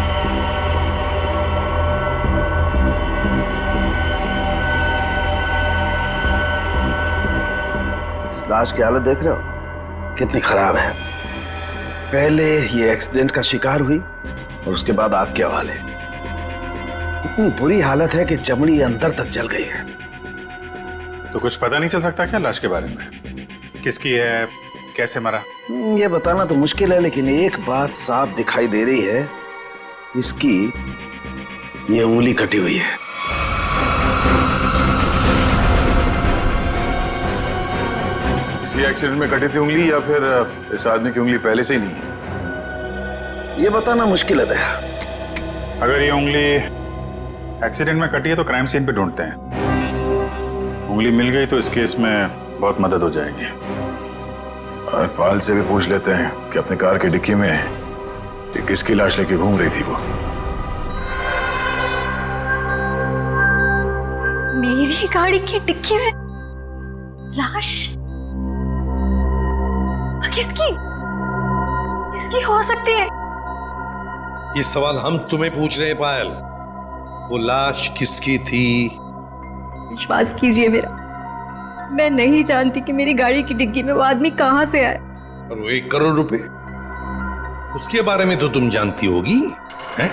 है। लाश की हालत देख रहे हो कितनी खराब है। पहले ये एक्सीडेंट का शिकार हुई और उसके बाद आग के हवाले। इतनी बुरी हालत है कि चमड़ी अंदर तक जल गई है। तो कुछ पता नहीं चल सकता क्या लाश के बारे में? किसकी है, कैसे मरा? ये बताना तो मुश्किल है, लेकिन एक बात साफ दिखाई दे रही है, इसकी ये उंगली कटी हुई है। किसी एक्सीडेंट में कटी थी उंगली या फिर इस आदमी की उंगली पहले से ही नहीं है? ये बताना मुश्किल है दया। अगर ये उंगली एक्सीडेंट में कटी है तो क्राइम सीन पे ढूंढते हैं। उंगली मिल गई तो इस केस में बहुत मदद हो जाएगी। और पाल से भी पूछ लेते हैं कि अपने कार की डिक्की में कि किसकी लाश लेके घूम रही थी वो। मेरी गाड़ी की डिक्की में लाश? किसकी? किसकी हो सकती है? ये सवाल हम तुम्हें पूछ रहे हैं पायल। वो लाश किसकी थी? विश्वास कीजिए मेरा, मैं नहीं जानती कि मेरी गाड़ी की डिग्गी में वो आदमी कहां से आए। और वो 1 करोड़ रुपए, उसके बारे में तो तुम जानती होगी, हैं?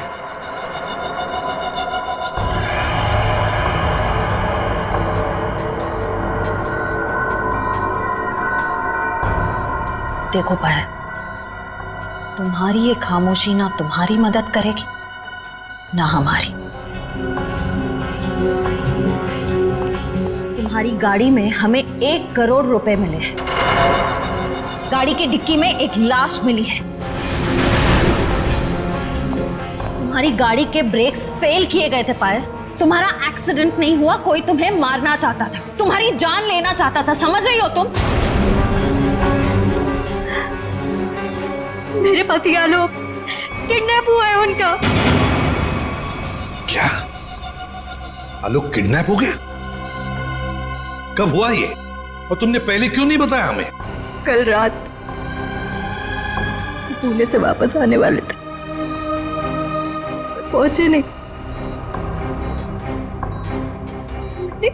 देखो पायल, तुम्हारी ये खामोशी ना तुम्हारी मदद करेगी ना हमारी। तुम्हारी गाड़ी में हमें 1 करोड़ रुपए मिले हैं, गाड़ी की डिक्की में एक लाश मिली है। तुम्हारी गाड़ी के ब्रेक्स फेल किए गए थे पायल। तुम्हारा एक्सीडेंट नहीं हुआ, कोई तुम्हें मारना चाहता था, तुम्हारी जान लेना चाहता था, समझ रही हो तुम? मेरे पति आलोक किडनैप हुआ है उनका। क्या? आलोक किडनैप हो गया? कब हुआ ये? और तुमने पहले क्यों नहीं बताया हमें? कल रात पुणे से वापस आने वाले थे, पहुंचे नहीं। मैंने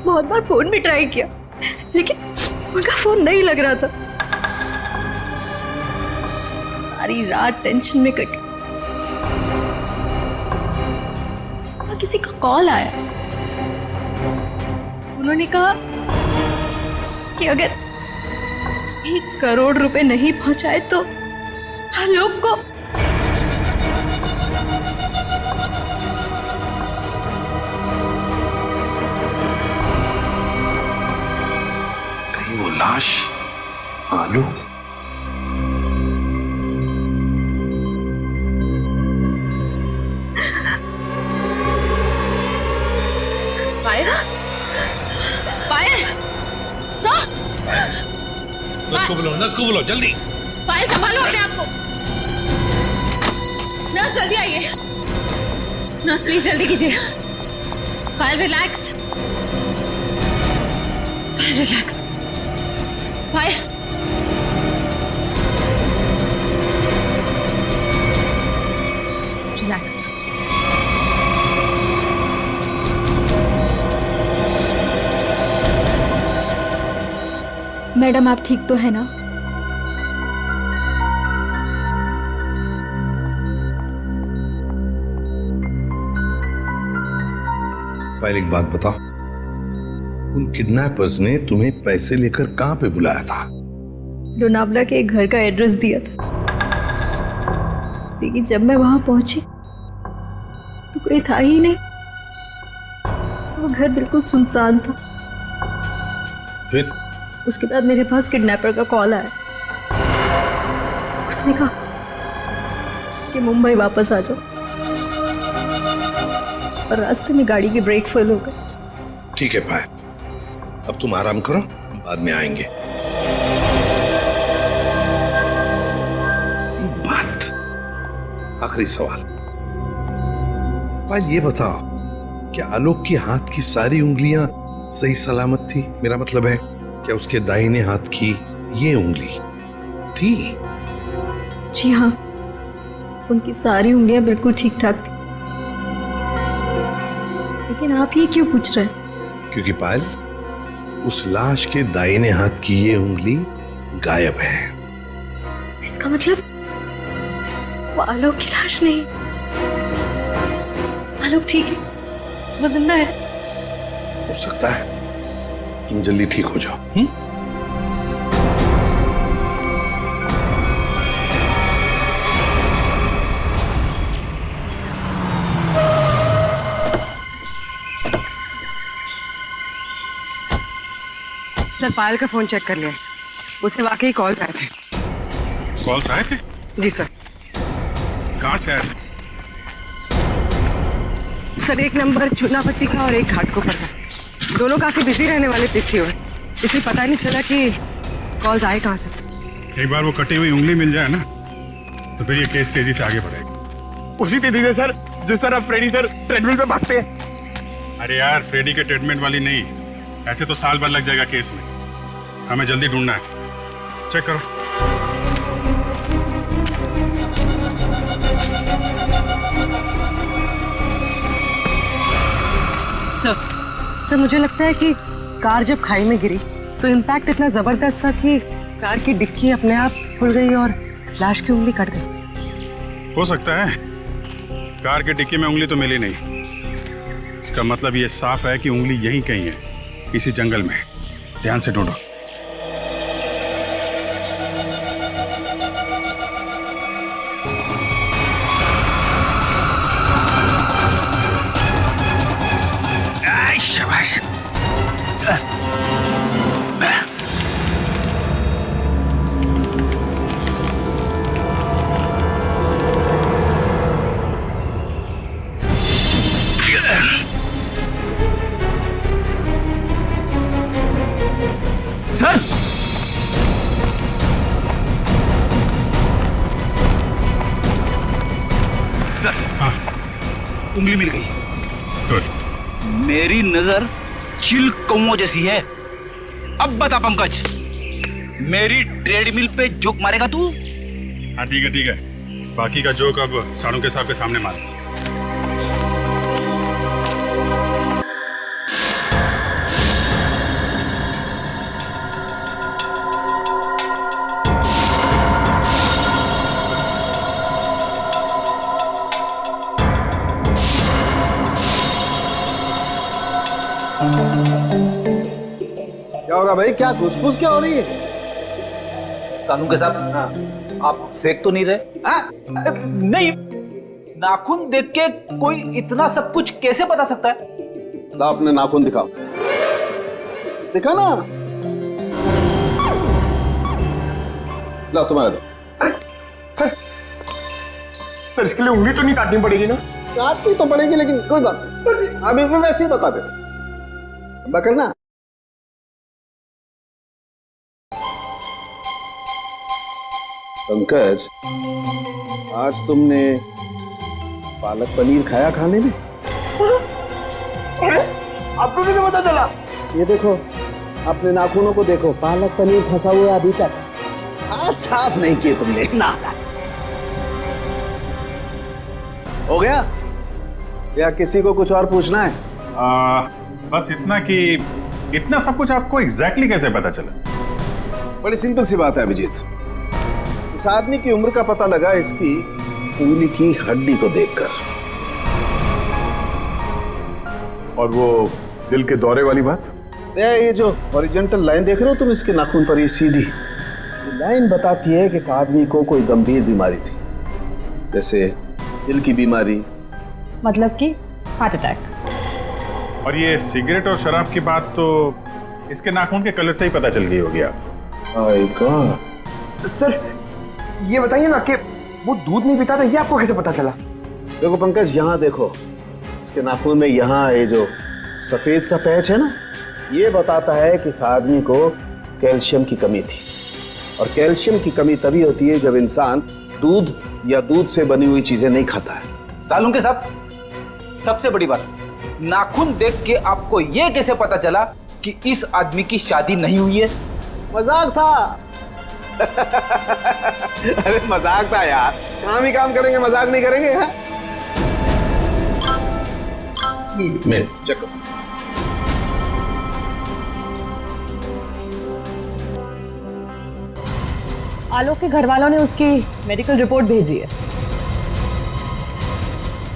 बहुत बार फोन भी ट्राई किया, लेकिन उनका फोन नहीं लग रहा था। सारी रात टेंशन में कटी। सुबह किसी का कॉल आया, उन्होंने कहा कि अगर 1 करोड़ रुपए नहीं पहुंचाए तो आलोक को कहीं वो लाश आलोक? पायल, पायल, सर, नर्स को बोलो जल्दी। पायल संभालो अपने आप को। नर्स जल्दी आइए। नर्स प्लीज जल्दी कीजिए। पायल रिलैक्स, पायल रिलैक्स, पायल। रिलैक्स। मैडम आप ठीक तो है ना? पहले एक बात बताओ, उन किडनैपर्स ने तुम्हें पैसे लेकर कहां पे बुलाया था? लोनावला के एक घर का एड्रेस दिया था, लेकिन जब मैं वहां पहुंची तो कोई था ही नहीं। वो घर बिल्कुल सुनसान था। फिर? उसके बाद मेरे पास किडनैपर का कॉल आया। उसने कहा कि मुंबई वापस आ जाओ, और रास्ते में गाड़ी की ब्रेक फेल हो गई। ठीक है पायल, अब तुम आराम करो, हम बाद में आएंगे। एक बात, आखिरी सवाल। पायल ये बताओ, क्या आलोक के हाथ की सारी उंगलियां सही सलामत थी? मेरा मतलब है, क्या उसके दाहिने हाथ की ये उंगली थी? जी हाँ, उनकी सारी उंगलियां बिल्कुल ठीक ठाक थी। लेकिन आप ये क्यों पूछ रहे हैं? क्योंकि पायल, उस लाश के दाहिने हाथ की ये उंगली गायब है। इसका मतलब वो आलोक की लाश नहीं। आलोक ठीक है, वो जिंदा है। हो सकता है तुम जल्दी ठीक हो जाओ। सर पायल का फोन चेक कर लिया, उसे वाकई कॉल आए थे। कॉल्स आए थे? जी सर। कहाँ से आए थे? सर एक नंबर चुनापट्टी का और एक घाटकोपर का, दोनों काफी बिजी रहने वाले पीसीओ है, इसलिए पता नहीं चला कि कॉल्स आए कहाँ से। एक बार वो कटी हुई उंगली मिल जाए ना तो फिर ये केस तेजी से आगे बढ़ेगा। उसी तेजी से सर जिस तरह फ्रेडी सर ट्रेडमिल पे भागते हैं। अरे यार फ्रेडी के ट्रीटमेंट वाली नहीं, ऐसे तो साल भर लग जाएगा केस में। हमें जल्दी ढूंढना है। चेक करो। सर मुझे लगता है कि कार जब खाई में गिरी तो इम्पैक्ट इतना जबरदस्त था कि कार की डिक्की अपने आप खुल गई और लाश की उंगली कट गई। हो सकता है। कार के डिक्की में उंगली तो मिली नहीं, इसका मतलब ये साफ है कि उंगली यहीं कहीं है, इसी जंगल में। ध्यान से ढूंढो। शाबाश। सर सर हाँ, उंगली मिल गई। गुड। मेरी नजर चिल कौओं जैसी है। अब बता पंकज, मेरी ट्रेडमिल पे जोक मारेगा तू? हाँ ठीक है ठीक है, बाकी का जोक अब साड़ू के साहब के सामने मार। क्या हो रहा भाई? क्या घुसपुस क्या हो रही है? सानू के साथ आप फेंक तो नहीं रहे? नहीं, नाखून देख के कोई इतना सब कुछ कैसे बता सकता है? ला अपने नाखून दिखाओ। दिखा ना। ला तुम्हारा दो। सर इसके लिए उंगली तो नहीं काटनी पड़ेगी ना? काटनी तो पड़ेगी, लेकिन कोई बात नहीं, अभी भी वैसे ही बता दे। करना पंकज, आज तुमने पालक पनीर खाया खाने में? अरे आपको कैसे पता चला? ये देखो, अपने नाखूनों को देखो, पालक पनीर फंसा हुआ है अभी तक। हाथ साफ नहीं किए तुमने ना। हो गया या किसी को कुछ और पूछना है? बस इतना कि इतना सब कुछ आपको एग्जैक्टली कैसे पता चला? बड़ी सिंपल सी बात है अभिजीत। इस आदमी की उम्र का पता लगा इसकी उंगली की हड्डी को देखकर। और वो दिल के दौरे वाली बात? ये जो हॉरिजॉन्टल लाइन देख रहे हो तुम इसके नाखून पर, ये सीधी लाइन बताती है कि इस आदमी को कोई गंभीर बीमारी थी, जैसे दिल की बीमारी। मतलब कि हार्ट अटैक। और ये सिगरेट और शराब की बात तो इसके नाखून के कलर से ही पता चल गई होगी आप। सर ये बताइए ना कि वो दूध नहीं पीता था, ये आपको कैसे पता चला? देखो पंकज, यहाँ देखो, इसके नाखून में यहाँ ये जो सफेद सा पैच है ना, ये बताता है कि इस आदमी को कैल्शियम की कमी थी। और कैल्शियम की कमी तभी होती है जब इंसान दूध या दूध से बनी हुई चीजें नहीं खाता है। सालू के साथ सबसे बड़ी बात, नाखून देख के आपको ये कैसे पता चला कि इस आदमी की शादी नहीं हुई है? मजाक था। अरे मजाक था यार, काम ही काम करेंगे, मजाक नहीं करेंगे। हाँ? मैं चेक आलोक के घर वालों ने उसकी मेडिकल रिपोर्ट भेजी है।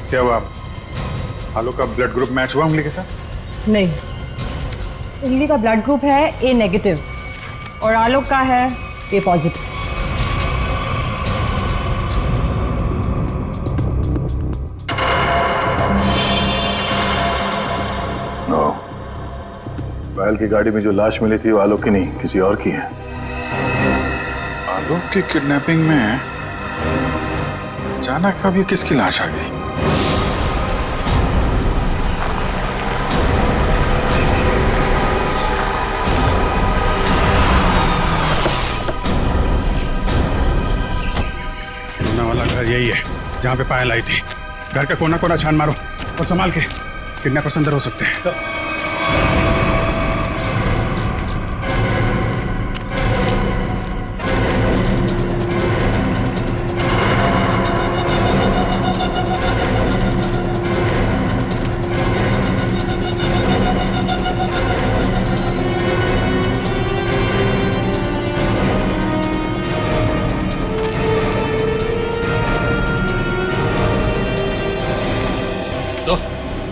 क्या हुआ? आलोक का ब्लड ग्रुप मैच हुआ उंगली के साथ? नहीं, उंगली का ब्लड ग्रुप है ए नेगेटिव और आलोक का है ए पॉजिटिव। नो, पायल की गाड़ी में जो लाश मिली थी वो आलोक की नहीं, किसी और की है। आलोक की किडनैपिंग में अचानक अब ये किसकी लाश आ गई? वाला घर यही है जहां पे पायल आई थी। घर का कोना कोना छान मारो और संभाल के, किडनैपर्स अंदर हो सकते हैं।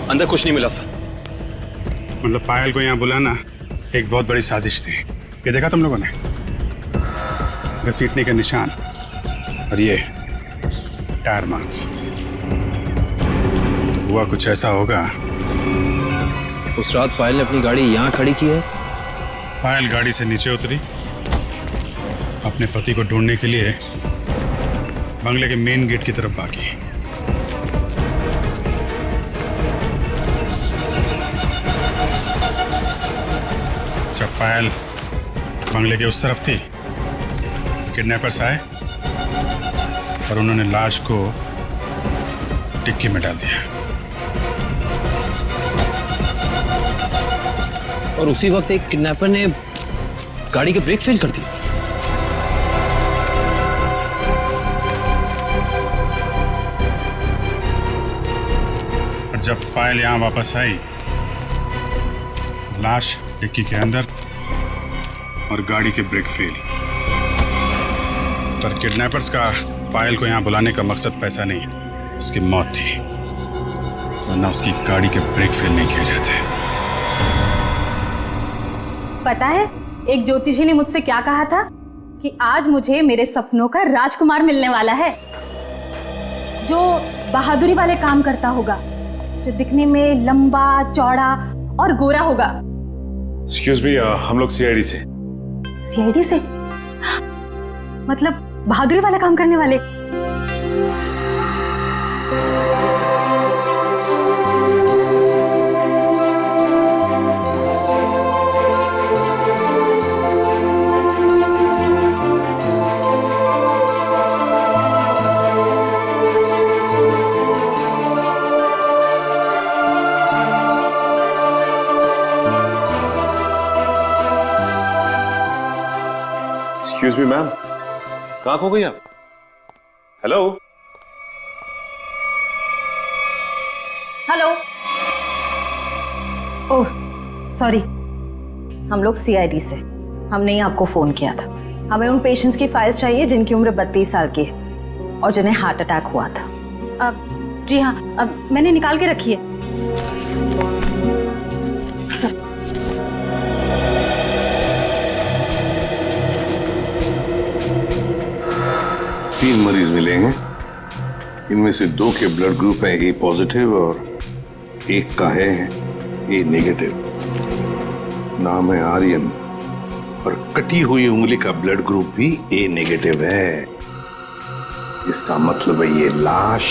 अंदर कुछ नहीं मिला सर। मतलब पायल को यहाँ बुलाना एक बहुत बड़ी साजिश थी। ये देखा तुम लोगों ने? घसीटने के निशान और ये टायर मार्क्स। तो हुआ कुछ ऐसा होगा। उस रात पायल ने अपनी गाड़ी यहाँ खड़ी की है। पायल गाड़ी से नीचे उतरी, अपने पति को ढूंढने के लिए बंगले के मेन गेट की तरफ भागी। जब पायल बंगले के उस तरफ थी तो किडनैपर्स आए और उन्होंने लाश को टिक्की में डाल दिया। और उसी वक्त एक किडनैपर ने गाड़ी के ब्रेक फेल कर दिए। और जब पायल यहां वापस आई, लाश डिक्की के अंदर और गाड़ी के ब्रेक फेल। पर किडनैपर्स का पायल को यहां बुलाने का मकसद पैसा नहीं, उसकी मौत थी, वरना उसकी गाड़ी के ब्रेक फेल नहीं किए जाते। पता है एक ज्योतिषी ने मुझसे क्या कहा था कि आज मुझे मेरे सपनों का राजकुमार मिलने वाला है, जो बहादुरी वाले काम करता होगा, जो दिखने में लंबा चौड़ा और गोरा होगा। एक्सक्यूज मी, हम लोग सीआईडी से। सीआईडी से? मतलब बहादुरी वाला काम करने वाले? एक्सक्यूज मी मैम, कहाँ खो गई आप? Hello hello. ओह सॉरी, हम लोग सीआईडी से। हमने ही आपको फोन किया था। हमें उन पेशेंट्स की फाइल्स चाहिए जिनकी उम्र 32 साल की है और जिन्हें हार्ट अटैक हुआ था। जी हाँ, अब मैंने निकाल के रखी है सर। 3 मरीज मिलेंगे, इनमें से 2 के ब्लड ग्रुप है ए पॉजिटिव और एक का है ए नेगेटिव। नाम है आर्यन और कटी हुई उंगली का ब्लड ग्रुप भी ए नेगेटिव है। इसका मतलब है ये लाश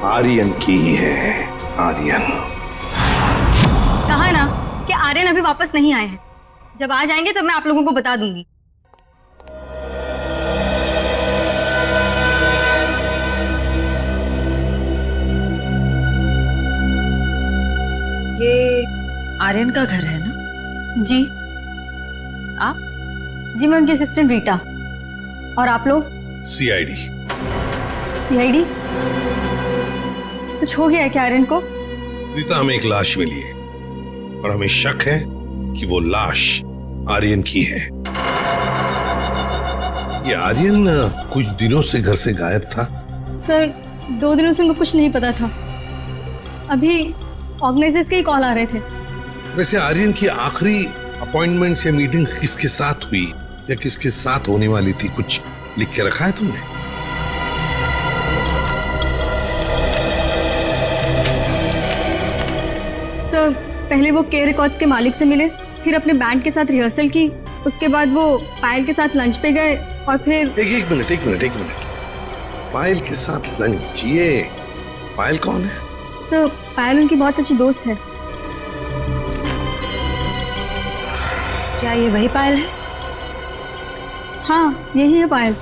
आर्यन की ही है। आर्यन कहा ना कि आर्यन अभी वापस नहीं आए हैं। जब आ जाएंगे तब मैं आप लोगों को बता दूंगी। ये आर्यन का घर है ना? जी। आप? जी मैं उनकी असिस्टेंट रीटा। और आप लोग? सीआईडी। सीआईडी? कुछ हो गया है क्या आर्यन को? रीता, हमें एक लाश मिली है और हमें शक है कि वो लाश आर्यन की है। ये आर्यन कुछ दिनों से घर से गायब था। सर 2 दिनों से उनको कुछ नहीं पता था। अभी ऑर्गेनाइजर्स के ही कॉल आ रहे थे। वैसे आर्यन की आखिरी अपॉइंटमेंट से मीटिंग किसके साथ हुई या किसके साथ होने वाली थी, कुछ लिख के रखा है तुमने? सर पहले वो के रिकॉर्ड्स के मालिक से मिले, फिर अपने बैंड के साथ रिहर्सल की, उसके बाद वो पायल के साथ लंच पे गए और फिर एक मिनट। पायल के साथ लंच? ये पायल कौन है? सर पायल उनकी बहुत अच्छी दोस्त है। क्या ये वही पायल है? हाँ यही है पायल।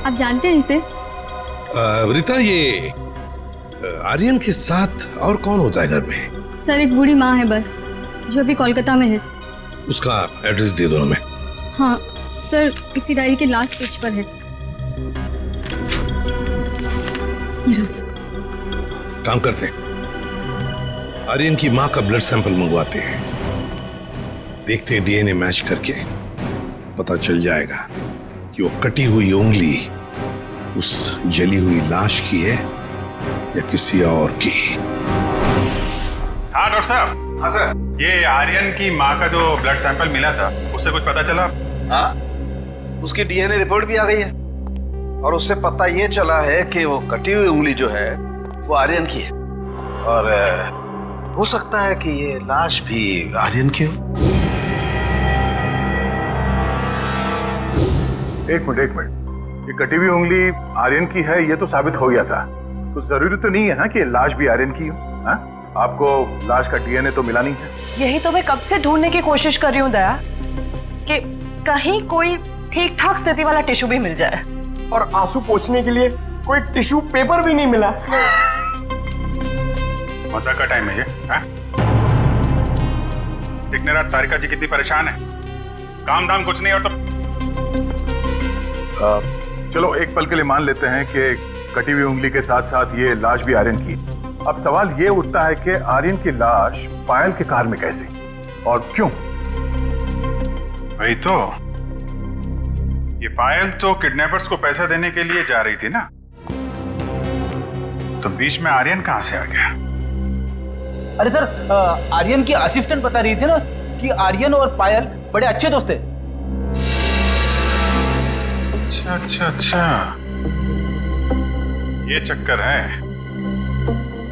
आप जानते हैं इसे? रीता, ये आर्यन के साथ और कौन होता है घर में? सर एक बूढ़ी माँ है बस, जो अभी कोलकाता में है। उसका एड्रेस दे दो हमें। हाँ सर, इसी डायरी के लास्ट पेज पर है। ये रहा सर। काम करते हैं, आर्यन की माँ का ब्लड सैंपल मंगवाते हैं, देखते हैं डीएनए मैच करके पता चल जाएगा कि वो कटी हुई उंगली उस जली हुई लाश की है या किसी और की। हाँ डॉक्टर साहब। हाँ सर। ये आर्यन की माँ का जो ब्लड सैंपल मिला था, उससे कुछ पता चला? हाँ, उसकी डीएनए रिपोर्ट भी आ गई है और उससे पता ये चला है कि वो कटी हुई उंगली जो है वो आर्यन की है और हो सकता है कि ये लाश भी आर्यन की हो। एक मिनट, ये कटी हुई उंगली आर्यन की है ये तो साबित हो गया था, तो जरूरी तो नहीं है ना कि लाश भी आर्यन की हो। हाँ? आपको लाश का डीएनए तो मिला नहीं है। यही तो मैं कब से ढूंढने की कोशिश कर रही हूँ दया, कि कहीं कोई ठीक ठाक स्थिति वाला टिश्यू भी मिल जाए। और आंसू पोंछने के लिए कोई टिश्यू पेपर भी नहीं मिला। मजाक का टाइम है ये? हाँ? देखने रात तारिका जी कितनी परेशान है, काम धाम कुछ नहीं और तो चलो एक पल के लिए मान लेते हैं कि कटी हुई उंगली के साथ साथ ये लाश भी आर्यन की। अब सवाल ये उठता है कि आर्यन की लाश पायल के कार में कैसे और क्यों? वही तो, ये पायल तो किडनैपर्स को पैसा देने के लिए जा रही थी ना, तो बीच में आर्यन कहां से आ गया? अरे सर, आर्यन की असिस्टेंट बता रही थी ना कि आर्यन और पायल बड़े अच्छे दोस्त थे। अच्छा, ये चक्कर है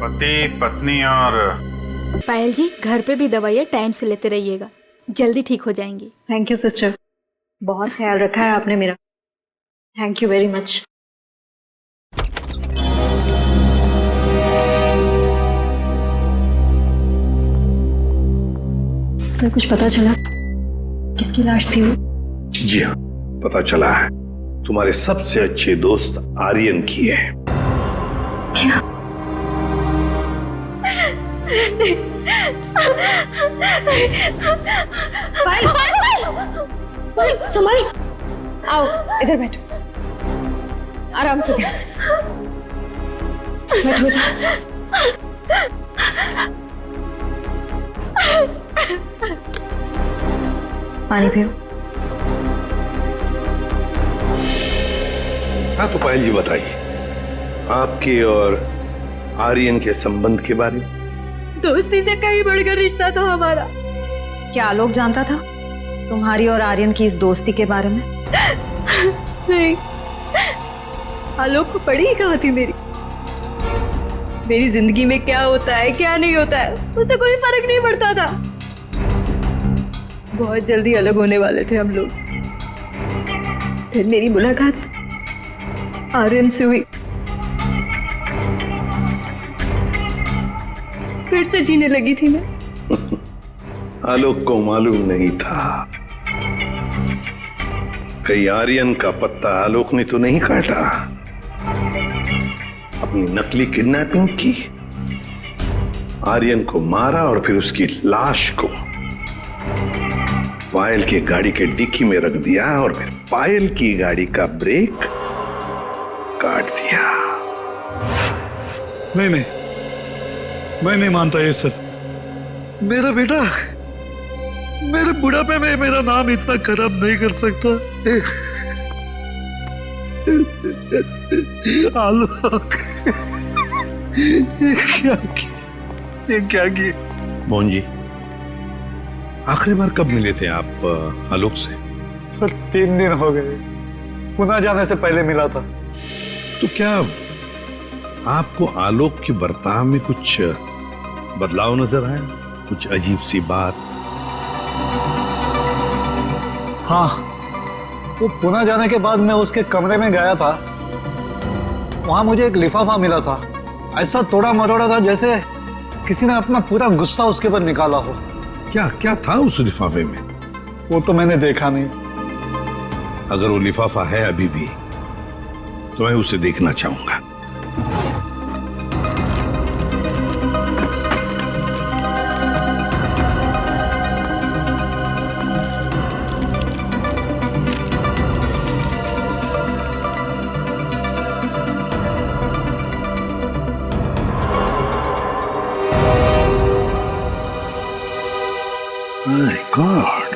पति पत्नी और। पायल जी, घर पे भी दवाइयाँ टाइम से लेते रहिएगा, जल्दी ठीक हो जाएंगी। थैंक यू सिस्टर, बहुत ख्याल रखा है आपने मेरा। Thank you very much. Sir कुछ पता चला किसकी लाश थी वो? जी हाँ, पता चला है, तुम्हारे सबसे अच्छे दोस्त आर्यन की है। क्या? पायल, संभालो। आओ इधर बैठो, आराम से, ध्यान से बैठो इधर। पानी पियो। हाँ तो पायल जी बताइए, आपके और आर्यन के संबंध के बारे में। दोस्ती से कहीं बढ़कर रिश्ता था हमारा। क्या आलोक जानता था तुम्हारी और आर्यन की इस दोस्ती के बारे में? नहीं, आलोक को पड़ी ही कहाँ थी मेरी जिंदगी में क्या होता है क्या नहीं होता है उसे कोई फर्क नहीं पड़ता था। बहुत जल्दी अलग होने वाले थे हम लोग। फिर मेरी मुलाकात आर्यन से हुई, फिर से जीने लगी थी मैं। आलोक को मालूम नहीं था कहीं आर्यन का पत्ता आलोक ने तो नहीं काटा, अपनी नकली किडनैपिंग की, आर्यन को मारा और फिर उसकी लाश को पायल की गाड़ी के डिक्की में रख दिया और फिर पायल की गाड़ी का ब्रेक काट दिया। नहीं, मैं नहीं मानता ये सर। मेरा बेटा मेरे बुढ़ापे में मेरा नाम इतना खराब नहीं कर सकता। आलोक, ये क्या किए? मोहन जी, आखिरी बार कब मिले थे आप आलोक से? सर 3 दिन हो गए, पुणे जाने से पहले मिला था। तो क्या आपको आलोक के बर्ताव में कुछ बदलाव नजर आया? कुछ अजीब सी बात? हाँ, वो पुणे जाने के बाद मैं उसके कमरे में गया था। वहां मुझे एक लिफाफा मिला था, ऐसा तोड़ा मरोड़ा था जैसे किसी ने अपना पूरा गुस्सा उसके ऊपर निकाला हो। क्या क्या था उस लिफाफे में? वो तो मैंने देखा नहीं। अगर वो लिफाफा है अभी भी तो मैं उसे देखना चाहूंगा। My God!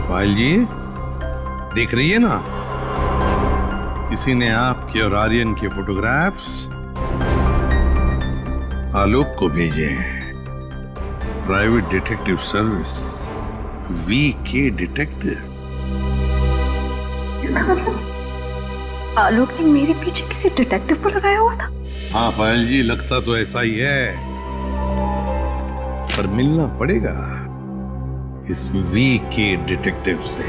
पायल जी, देख रही है ना, किसी ने आपके और आर्यन के फोटोग्राफ्स आलोक को भेजे हैं। Private detective service, VK detective. इसका मतलब आलोक ने मेरे पीछे किसी डिटेक्टिव को लगाया हुआ था। हाँ पायल जी, लगता तो ऐसा ही है, पर मिलना पड़ेगा इस वीके डिटेक्टिव से।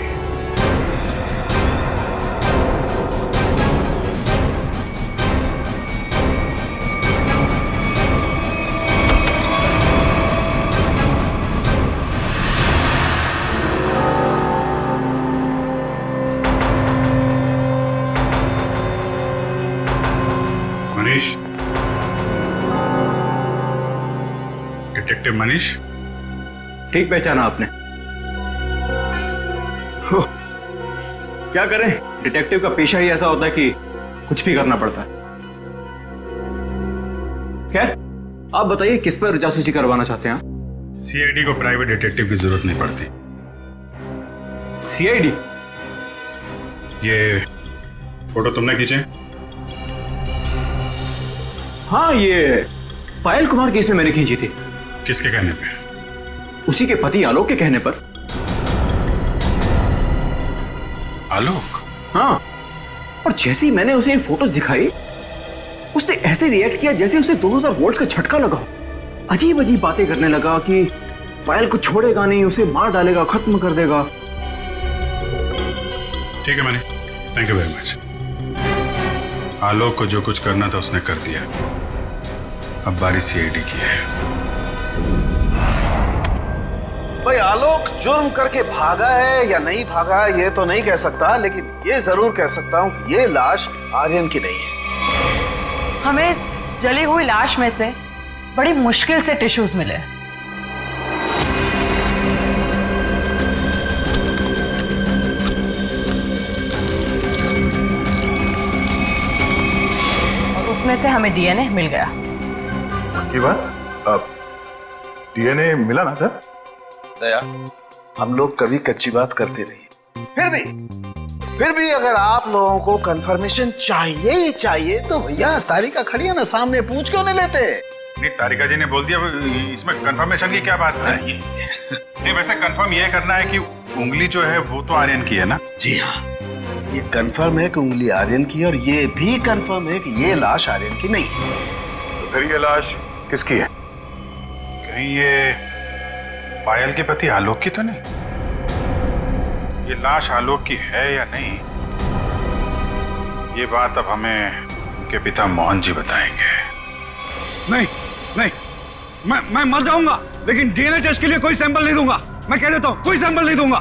मनीष, डिटेक्टिव मनीष। ठीक पहचाना आपने। क्या करें, डिटेक्टिव का पेशा ही ऐसा होता है कि कुछ भी करना पड़ता है। खैर, आप बताइए किस पर जासूसी करवाना चाहते हैं? सीआईडी को प्राइवेट डिटेक्टिव की जरूरत नहीं पड़ती। सीआईडी? ये फोटो तुमने खींचे? हाँ, ये पायल कुमार केस में मैंने खींची थी। किसके कहने पे? उसी के पति आलोक के कहने पर। आलोक? हाँ, और जैसे ही मैंने उसे ये फोटोज दिखाई, उसने ऐसे रिएक्ट किया जैसे उसे 2000 वोल्ट्स का झटका लगा। अजीब अजीब बातें करने लगा कि पायल को छोड़ेगा नहीं, उसे मार डालेगा, खत्म कर देगा। ठीक है Manish, thank you very much. Alok को जो कुछ करना था उसने कर दिया, अब बारी सीआईडी की है। भाई आलोक जुर्म करके भागा है या नहीं भागा है ये तो नहीं कह सकता, लेकिन ये जरूर कह सकता हूं कि ये लाश आर्यन की नहीं है। हमें इस जली हुई लाश में से बड़ी मुश्किल से टिश्यूज मिले। और उसमें से हमें डीएनए मिल गया। की बात? अब डीएनए मिला ना सर? दया, हम लोग कभी कच्ची बात करते नहीं। फिर भी अगर आप लोगों को कंफर्मेशन चाहिए ही चाहिए तो भैया तारिका खड़ी है ना सामने, पूछ क्यों नहीं लेते? नहीं, तारिका जी ने बोल दिया, इसमें कंफर्मेशन की क्या बात है? नहीं, वैसे कंफर्म ये करना है कि उंगली जो है वो तो आर्यन की है ना? जी हाँ, ये कंफर्म है कि उंगली आर्यन की है, और ये भी कंफर्म है कि ये लाश आर्यन की नहीं है। तो फिर ये लाश किसकी है? कहीं ये पायल के पति आलोक की तो नहीं? ये लाश आलोक की है या नहीं, ये बात अब हमें उनके पिता मोहन जी बताएंगे। नहीं नहीं, मैं मर जाऊंगा लेकिन डीएनए टेस्ट के लिए कोई सैंपल नहीं दूंगा। मैं कह देता हूं, कोई सैंपल नहीं दूंगा।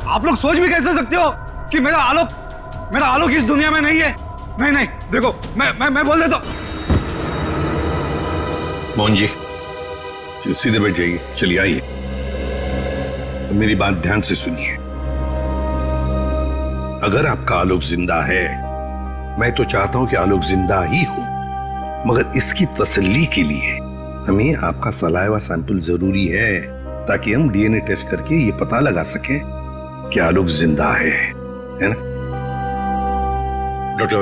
आप लोग सोच भी कैसे सकते हो कि मेरा आलोक इस दुनिया में नहीं है? नहीं नहीं, देखो मैं बोल देता हूं। मोहन जी, सीधे बैठ जाइए, चलिए आइए, मेरी बात ध्यान से सुनिए। अगर आपका आलोक जिंदा है, मैं तो चाहता हूं कि आलोक जिंदा ही हो, मगर इसकी तसल्ली के लिए हमें आपका सलाइवा सैंपल जरूरी है ताकि हम डीएनए टेस्ट करके ये पता लगा सकें कि आलोक जिंदा है ना? Doctor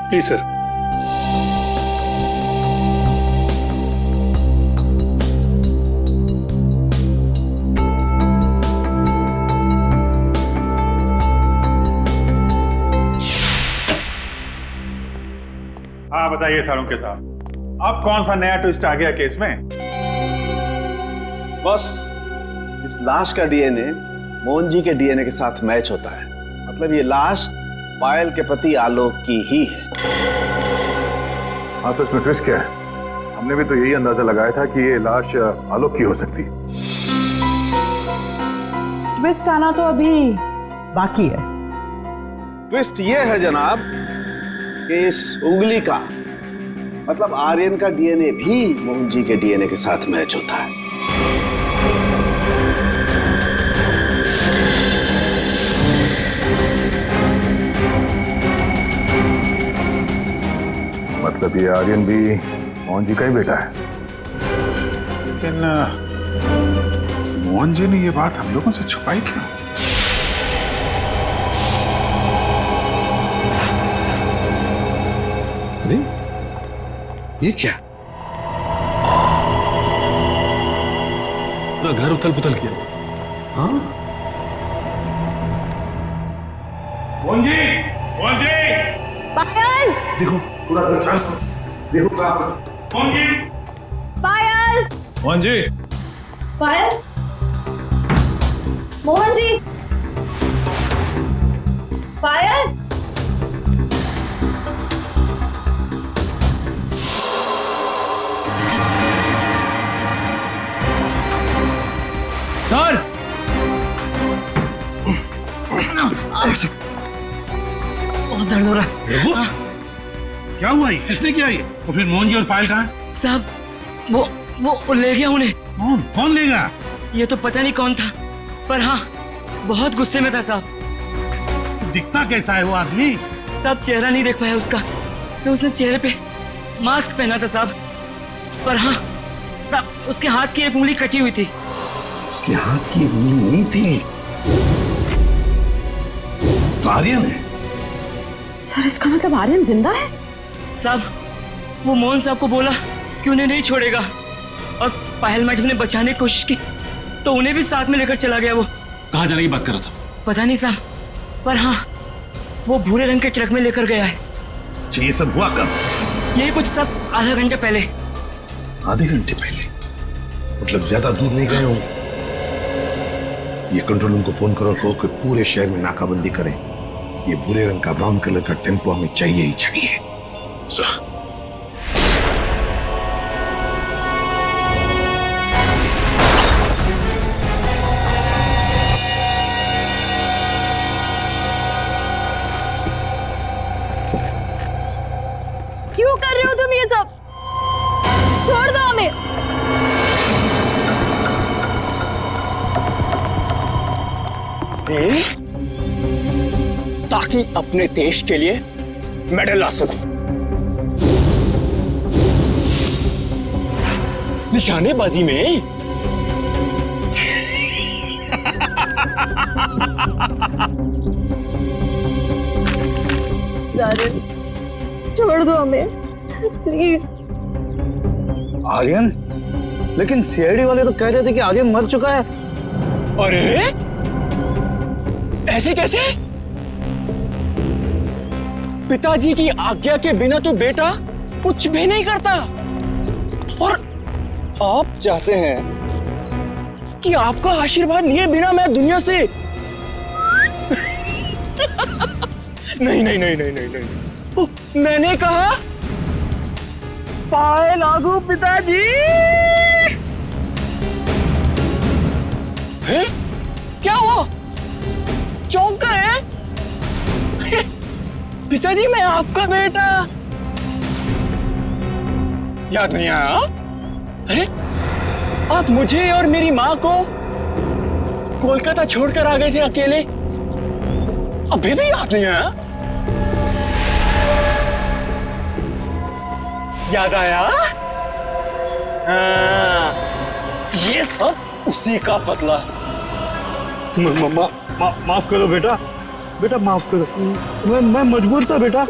please sir. हाँ बताइए सालुंके साहब, अब कौन सा नया ट्विस्ट आ गया केस में? बस इस लाश का डीएनए मोहन जी के डीएनए के साथ मैच होता है। मतलब ये लाश पायल के पति आलोक की ही है। हाँ तो इसमें ट्विस्ट क्या है? हमने भी तो यही अंदाजा लगाया था कि ये लाश आलोक की हो सकती है। ट्विस्ट आना तो अभी बाकी है। ट्विस्ट ये है जनाब कि इस उंगली का मतलब आर्यन का डीएनए भी मोहन जी के डीएनए के साथ मैच होता है। मतलब ये आर्यन भी मोहन जी का ही बेटा है। लेकिन मोहन जी ने ये बात हम लोगों से छुपाई क्यों? ये क्या? पूरा घर उथल पुथल किया। हाँ? मोहन जी, मोहन जी, पायल, देखो पूरा घर शांत हो। देखो क्या मोहन जी, पायल, मोहन जी, पायल, मोहन जी, पायल। सर बहुत दर्द हो रहा है। क्या हुआ? इसने किया ये? तो फिर मोहन जी और पायल कहाँ? साहब वो ले गया उन्हें। कौन ले गया? ये तो पता नहीं कौन था, पर हाँ बहुत गुस्से में था साहब। दिखता कैसा है वो आदमी? साहब चेहरा नहीं देख पाया उसका, तो उसने चेहरे पे मास्क पहना था साहब। पर हाँ साहब उसके हाथ की एक उंगली कटी हुई थी। उसके हाथ की उंगली नहीं थी, तो आर्यन है। सर इसका मतलब आर्यन जिंदा है? साहब वो मोहन साहब को बोला कि उन्हें नहीं छोड़ेगा, और पायल मैडम ने बचाने की कोशिश की तो उन्हें भी साथ में लेकर चला गया। वो कहाँ जाने की बात कर रहा था? पता नहीं साहब, पर हाँ वो भूरे रंग के ट्रक में लेकर गया है। ये सब हुआ कब? यही कुछ सब आधा घंटे पहले। आधे घंटे पहले? मतलब ज्यादा दूर नहीं गए होंगे। ये कंट्रोल रूम को फोन करो, कहो कि पूरे शहर में नाकाबंदी करें। ये भूरे रंग का ब्राउन कलर का टेम्पो हमें चाहिए ही चाहिए। क्यों कर रहे हो तुम ये सब? छोड़ दो हमें। ताकि अपने देश के लिए मेडल ला सकूं। निशानेबाजी में छोड़ दो हमें प्लीज। आर्यन? लेकिन सीआईडी वाले तो कह रहे थे कि आर्यन मर चुका है। अरे ऐसे कैसे? पिताजी की आज्ञा के बिना तो बेटा कुछ भी नहीं करता, और आप चाहते हैं कि आपका आशीर्वाद लिए बिना मैं दुनिया से नहीं नहीं नहीं नहीं नहीं नहीं, मैंने कहा पाए लागू पिताजी। है? क्या हुआ? चौंक गए? पिताजी मैं आपका बेटा। याद नहीं आया? अरे आप मुझे और मेरी माँ को कोलकाता छोड़कर आ गए थे अकेले, अभी भी याद नहीं आया? याद आया? हाँ, ये सब उसी का बदला है। माफ करो बेटा, बेटा माफ करो, मैं मजबूर था बेटा।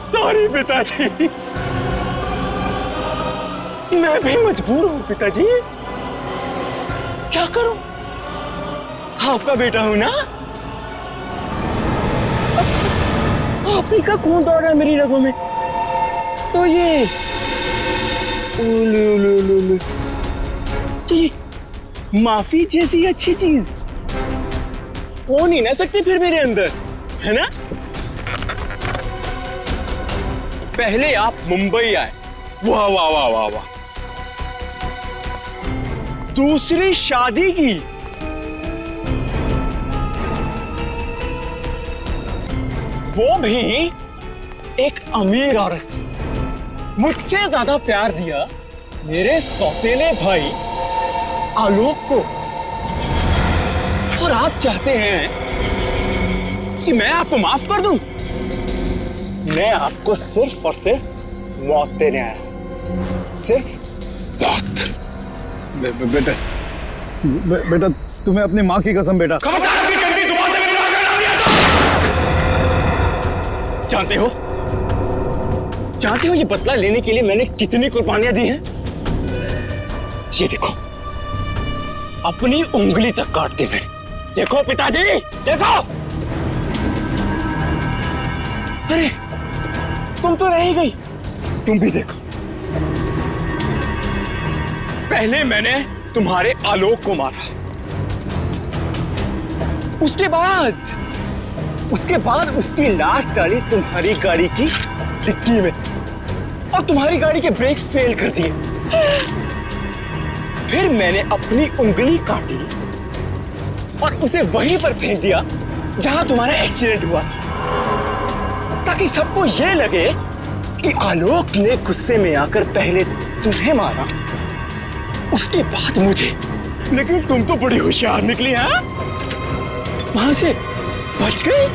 सॉरी पिताजी, मैं भी मजबूर हूँ पिताजी। क्या करूं, आपका बेटा हूं ना। आप ही का खून दौड़ रहा है मेरी रगों में, तो ये तो ये माफी जैसी अच्छी चीज हो नहीं ना सकती फिर मेरे अंदर, है ना। पहले आप मुंबई आए, वाह वाह वाह वाह वाह, दूसरी शादी की, वो भी एक अमीर औरत से। मुझसे ज्यादा प्यार दिया मेरे सौतेले भाई आलोक को, और आप चाहते हैं कि मैं आपको माफ कर दूं। मैं आपको सिर्फ और सिर्फ मौत देने आया हूं, सिर्फ मौत। बेटा बेटा, तुम्हें अपनी माँ की कसम बेटा। खबरदार, अपनी गंदी जुबान से मेरी मां का नाम लिया तो। जानते हो ये बदला लेने के लिए मैंने कितनी कुर्बानियां दी हैं। ये देखो, अपनी उंगली तक काट दी मैंने। देखो पिताजी, देखो। अरे तुम तो रह ही गई, तुम भी देखो। पहले मैंने तुम्हारे आलोक को मारा, उसके बाद उसकी लाश डाली तुम्हारी गाड़ी की डिक्की में, और तुम्हारी गाड़ी के ब्रेक्स फेल कर दिए। फिर मैंने अपनी उंगली काटी और उसे वहीं पर फेंक दिया जहां तुम्हारा एक्सीडेंट हुआ था, ताकि सबको यह लगे कि आलोक ने गुस्से में आकर पहले तुम्हें मारा, उसके बाद मुझे। लेकिन तुम तो बड़ी होशियार निकली, हाँ? वहां से बच गई।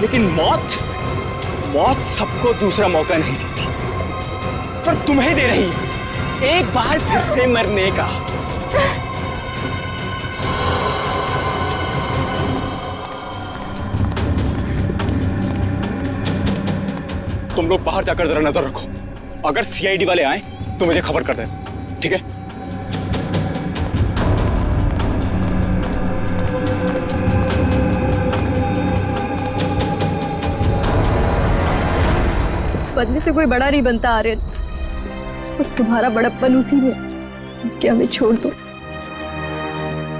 लेकिन मौत सबको दूसरा मौका नहीं देती, पर तुम्हें दे रही है एक बार फिर से मरने का। तुम लोग बाहर जाकर जरा नजर रखो, अगर सीआईडी वाले आए तो मुझे खबर कर देना, ठीक है? बदले से कोई बड़ा नहीं बनता आर्यन, और तुम्हारा बड़प्पन उसी में कि हमें छोड़ दो।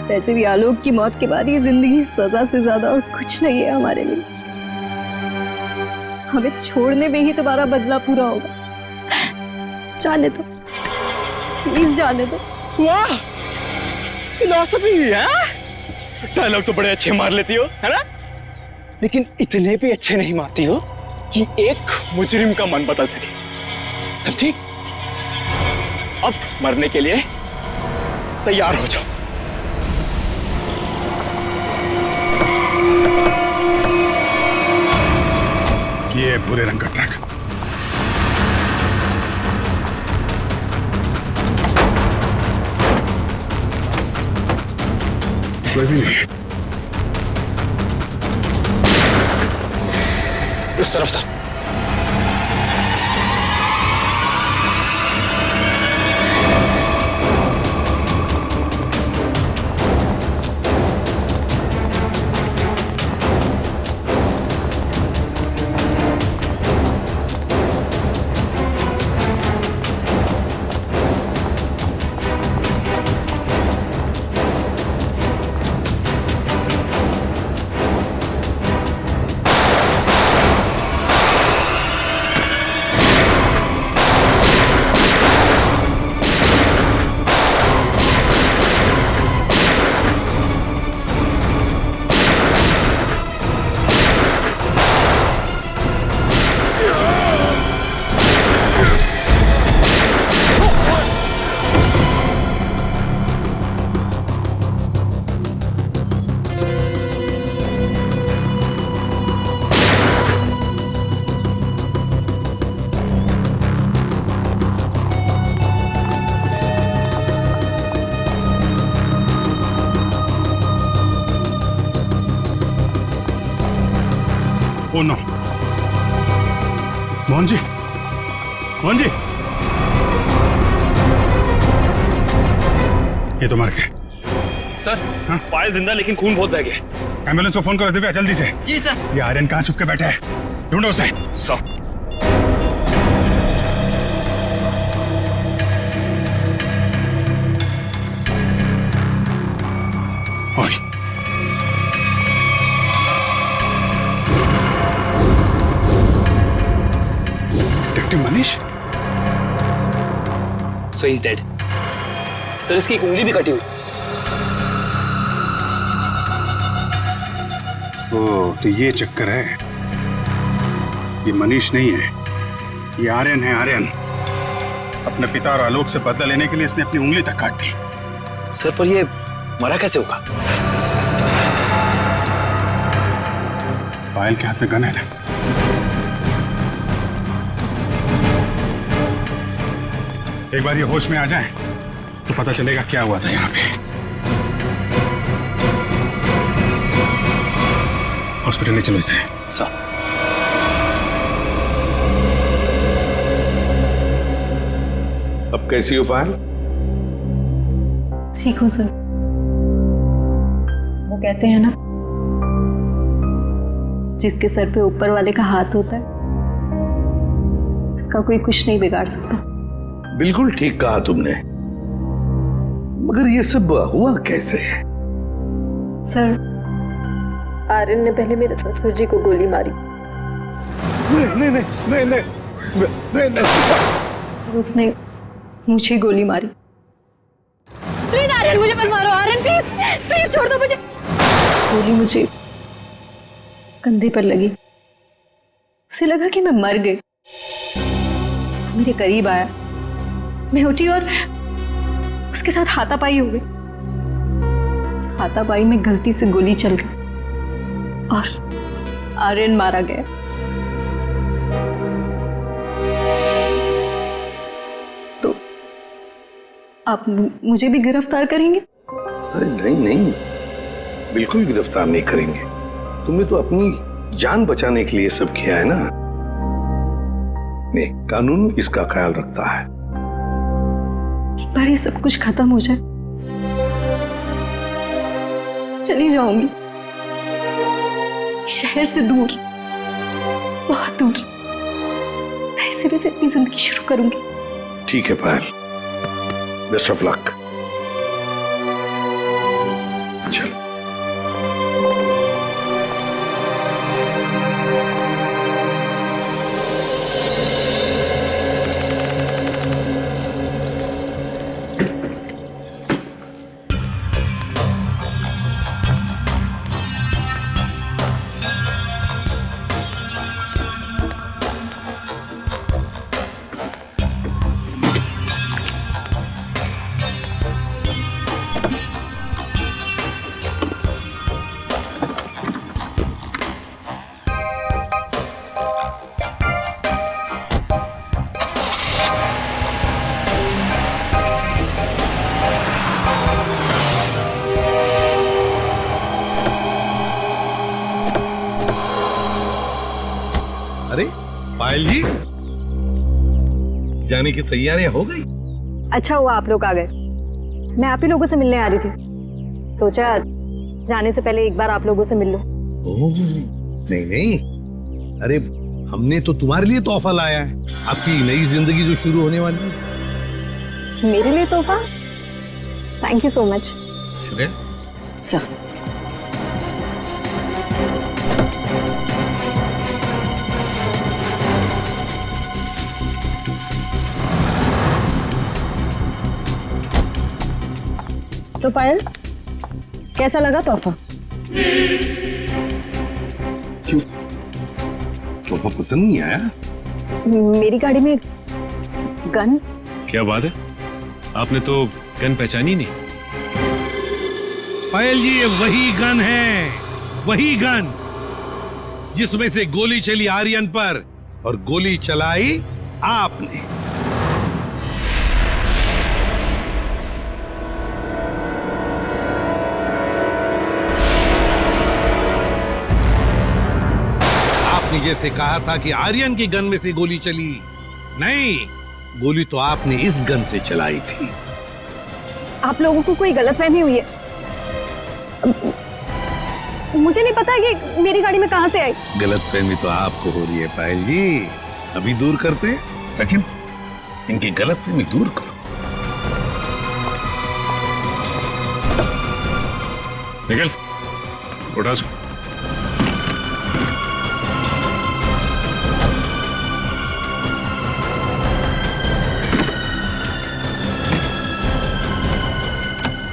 वैसे भी आलोक की मौत के बाद ये जिंदगी सजा से ज्यादा और कुछ नहीं है हमारे लिए। हमें छोड़ने में ही तुम्हारा बदला पूरा होगा। जाने दो, प्लीज जाने दो। वाह, फिलॉसफी है। डायलॉग तो बड़े अच्छे मार लेती हो, है ना? लेकिन इतने भी अच्छे नहीं मारती हो कि एक मुजरिम का मन बदल सके, समझी? अब मरने के लिए तैयार हो जाओ। ये भूरे रंग का ट्रक। कोई भी नहीं। उस तरफ से। नो। मोहन जी, मोहन जी, ये तो मर गए। सर, पायल जिंदा लेकिन खून बहुत बह गया। एम्बुलेंस को फोन करो दिव्या, जल्दी से। जी सर। ये आर्यन कहाँ छुप के बैठा है, ढूंढो उसे। सर। ओए, detective Manish. Sir, is dead. Sir, इसकी एक उंगली भी कटी हुई। ओ, तो ये चक्कर है। ये मनीष नहीं है, ये आर्यन है। आर्यन अपने पिता और आलोक से बदला लेने के लिए इसने अपनी उंगली तक काट दी। सर, पर ये मरा कैसे होगा? पायल के हाथ में गन है ना। एक बार ये होश में आ जाए तो पता चलेगा क्या हुआ था यहाँ पे। हॉस्पिटल ले चलो इसे। सर। अब कैसी हो पायल? ठीक हूँ सर। वो कहते हैं ना, जिसके सर पे ऊपर वाले का हाथ होता है उसका कोई कुछ नहीं बिगाड़ सकता। बिल्कुल ठीक कहा तुमने, मगर ये सब हुआ कैसे? सर, आर्यन ने पहले मेरे ससुर जी को गोली मारी। नहीं नहीं नहीं नहीं नहीं नहीं नहीं। उसने मुझे गोली मारी। प्लीज आर्यन, मुझे मत मारो। आर्यन प्लीज प्लीज छोड़ दो मुझे। गोली मुझे कंधे पर लगी। उसे लगा कि मैं मर गई। मेरे करीब आया, मैं उठी और उसके साथ हाथापाई हो गई। उस हाथापाई में गलती से गोली चल गई और आर्यन मारा गया। तो आप मुझे भी गिरफ्तार करेंगे? अरे नहीं नहीं, बिल्कुल गिरफ्तार नहीं करेंगे। तुमने तो अपनी जान बचाने के लिए सब किया है ना। नहीं, कानून इसका ख्याल रखता है। एक बार ये सब कुछ खत्म हो जाए, चली जाऊंगी शहर से दूर, बहुत दूर। नए सिरे से अपनी जिंदगी शुरू करूंगी। ठीक है पायल, बेस्ट ऑफ लक। चलो। अरे पायल जी, जाने की तैयारियां हो गई? अच्छा हुआ आप लोग आ गए। मैं आप ही लोगों से मिलने आ रही थी। सोचा जाने से पहले एक बार आप लोगों से मिल लो। ओह, नहीं नहीं, अरे हमने तो तुम्हारे लिए तोहफा लाया है, आपकी नई जिंदगी जो शुरू होने वाली है। मेरे लिए तोहफा? Thank you so much. Shreya sir, तो पायल, कैसा लगा तोहफा? क्यों, तोहफा पसंद नहीं आया? मेरी गाड़ी में गन। क्या बात है, आपने तो गन पहचानी नहीं? पायल जी, ये वही गन है, वही गन जिसमें से गोली चली आर्यन पर और गोली चलाई आपने। आपने जैसे कहा था कि आर्यन की गन में से गोली चली, नहीं, गोली तो आपने इस गन से चलाई थी। आप लोगों को कोई गलतफहमी हुई है। मुझे नहीं पता कि मेरी गाड़ी में कहां से आई। गलतफहमी तो आपको हो रही है पायल जी, अभी दूर करते हैं। सचिन, इनकी गलतफहमी दूर करो। निकल, उठा उसको।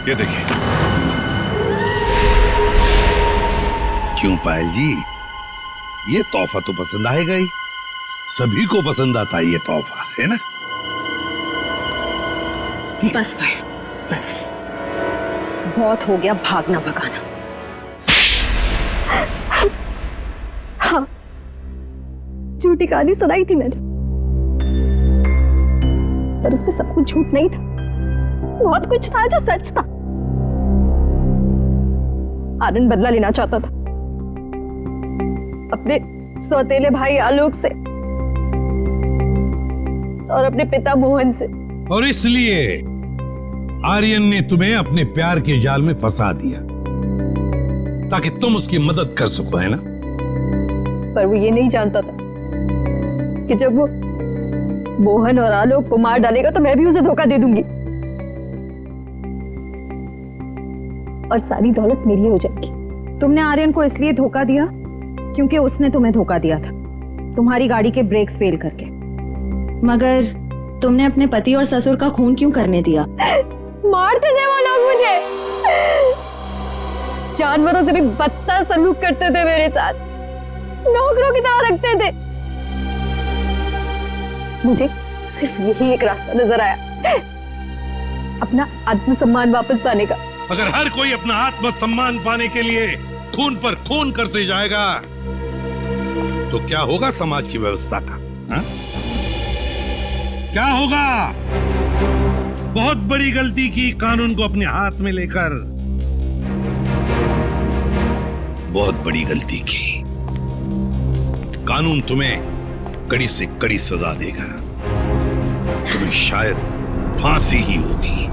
ये देखिए। क्यों पायल जी, ये तोहफा तो पसंद आएगा ही, सभी को पसंद आता है ये तोहफा, है ना? बस भाई, बस बहुत हो गया भागना भगाना। हाँ, झूठी कहानी सुनाई थी मैंने, पर उसमें सब कुछ झूठ नहीं था, बहुत कुछ था जो सच था। आनंद बदला लेना चाहता था अपने सौतेले भाई आलोक से और अपने पिता मोहन से, और इसलिए आर्यन ने तुम्हें अपने प्यार के जाल में फंसा दिया ताकि तुम उसकी मदद कर सको, है ना? पर वो ये नहीं जानता था कि जब वो मोहन और आलोक को मार डालेगा तो मैं भी उसे धोखा दे दूंगी और सारी दौलत मेरी हो जाएगी। तुमने आर्यन को इसलिए धोखा दिया क्योंकि उसने तुम्हें धोखा दिया था, तुम्हारी गाड़ी के ब्रेक्स फेल करके। मगर तुमने अपने पति और ससुर का खून क्यों करने दिया? मारते थे वो लोग मुझे, जानवरों से भी बदतर सलूक करते थे मेरे साथ, नौकरों की तरह रखते थे। मुझे सिर्फ यही एक रास्ता नजर आया, अपना आत्मसम्मान वापस पाने का। अगर हर कोई अपना आत्मसम्मान पाने के लिए खून पर खून करते जाएगा तो क्या होगा समाज की व्यवस्था का? हा? क्या होगा? बहुत बड़ी गलती की कानून को अपने हाथ में लेकर, बहुत बड़ी गलती की। कानून तुम्हें कड़ी से कड़ी सजा देगा, तुम्हें शायद फांसी ही होगी।